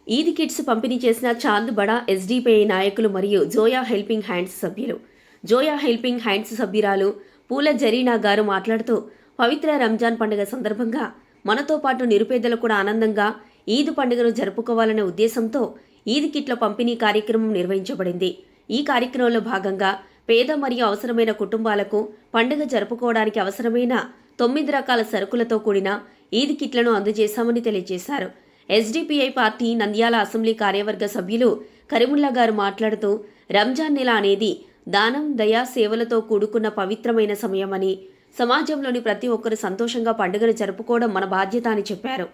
Eid kits పంపిణీ చేసిన చాంద్ బడా ఎస్డిపిఐ నాయకులు మరియు జోయా హెల్పింగ్ హ్యాండ్స్ సభ్యులు. జోయా హెల్పింగ్ హ్యాండ్స్ సభ్యురాలు పూల జరీనా గారు మాట్లాడుతూ, పవిత్ర రంజాన్ పండుగ సందర్భంగా మనతో పాటు నిరుపేదలు కూడా ఆనందంగా ఈద్ పండుగను జరుపుకోవాలనే ఉద్దేశంతో ఈద్ కిట్ల పంపిణీ కార్యక్రమం నిర్వహించబడింది. ఈ కార్యక్రమంలో భాగంగా పేద మరియు అవసరమైన కుటుంబాలకు పండుగ జరుపుకోవడానికి అవసరమైన 9 రకాల సరుకులతో కూడిన ఈద్ కిట్లను అందజేశామని తెలియజేశారు. ఎస్డిపిఐ పార్టీ నంద్యాల అసెంబ్లీ కార్యవర్గ సభ్యులు కరీముల్లా గారు మాట్లాడుతూ, రంజాన్ నెల అనేది దానం, దయా, సేవలతో కూడుకున్న పవిత్రమైన సమయమని, సమాజంలోని ప్రతి ఒక్కరు సంతోషంగా పండుగను జరుపుకోవడం మన బాధ్యత అని చెప్పారు.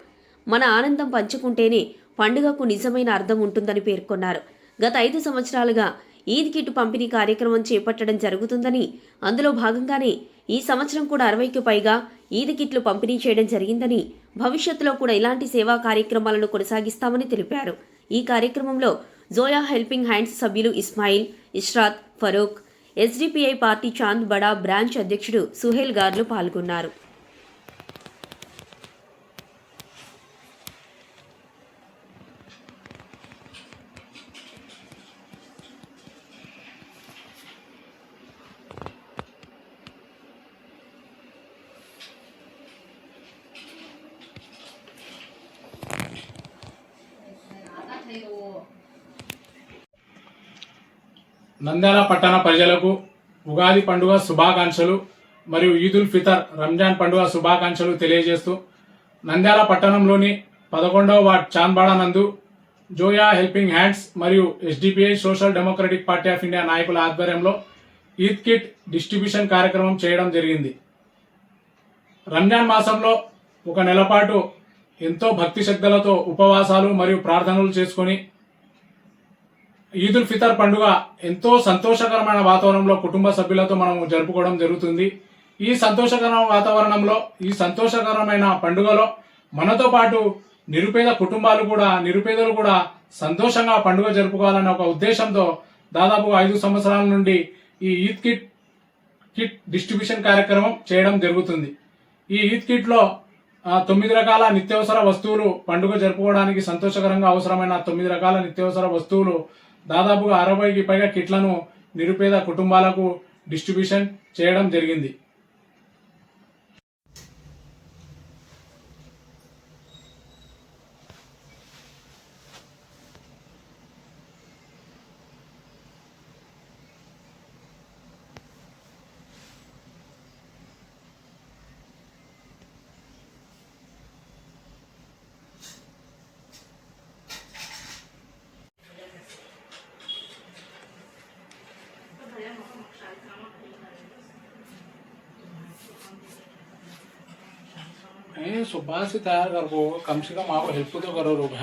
మన ఆనందం పంచుకుంటేనే పండుగకు నిజమైన అర్థం ఉంటుందని పేర్కొన్నారు. గత 5 సంవత్సరాలుగా ఈద్ కిట్ పంపిణీ కార్యక్రమం చేపట్టడం జరుగుతుందని, అందులో భాగంగానే ఈ సంవత్సరం కూడా 60కి పైగా ఈద్ కిట్లు పంపిణీ చేయడం జరిగిందని, భవిష్యత్తులో కూడా ఇలాంటి సేవా కార్యక్రమాలను కొనసాగిస్తామని తెలిపారు. ఈ కార్యక్రమంలో జోయా హెల్పింగ్ హ్యాండ్స్ సభ్యులు ఇస్మాయిల్, ఇష్రాత్, ఫరూక్, ఎస్డిపిఐ పార్టీ చాంద్ బడా బ్రాంచ్ అధ్యక్షుడు సుహేల్ గార్లు పాల్గొన్నారు. నంద్యాల పట్టణ ప్రజలకు ఉగాది పండుగ శుభాకాంక్షలు మరియు ఈదుల్ ఫితర్ రంజాన్ పండుగ శుభాకాంక్షలు తెలియజేస్తూ, నంద్యాల పట్టణంలోని 11వ వార్డ్ చాంద్బాడా నందు జోయా హెల్పింగ్ హ్యాండ్స్ మరియు SDPI social democratic party of India నాయకుల ఆధ్వర్యంలో ఈద్ కిట్ డిస్ట్రిబ్యూషన్ కార్యక్రమం చేయడం జరిగింది. రంజాన్ మాసంలో ఒక నెల పాటు ఎంతో భక్తి శ్రద్ధలతో ఉపవాసాలు మరియు ప్రార్థనలు చేసుకొని ఈదుల్ ఫితర్ పండుగ ఎంతో సంతోషకరమైన వాతావరణంలో కుటుంబ సభ్యులతో మనం జరుపుకోవడం జరుగుతుంది. ఈ సంతోషకరమైన వాతావరణంలో, ఈ సంతోషకరమైన పండుగలో మనతో పాటు నిరుపేదలు కూడా సంతోషంగా పండుగ జరుపుకోవాలనే ఒక ఉద్దేశంతో దాదాపు 5 సంవత్సరాల నుండి ఈ ఈద్ కిట్ డిస్ట్రిబ్యూషన్ కార్యక్రమం చేయడం జరుగుతుంది. ఈ ఈద్ కిట్లో 9 రకాల నిత్యావసర వస్తువులు, పండుగ జరుపుకోవడానికి సంతోషకరంగా అవసరమైన 9 రకాల నిత్యావసర వస్తువులు, దాదాపుగా 60కి పైగా కిట్లను నిరుపేద కుటుంబాలకు డిస్ట్రిబ్యూషన్ చేయడం జరిగింది. सुबह से तैयार कर वो कम से कम आप हेल्प तो करो लोग।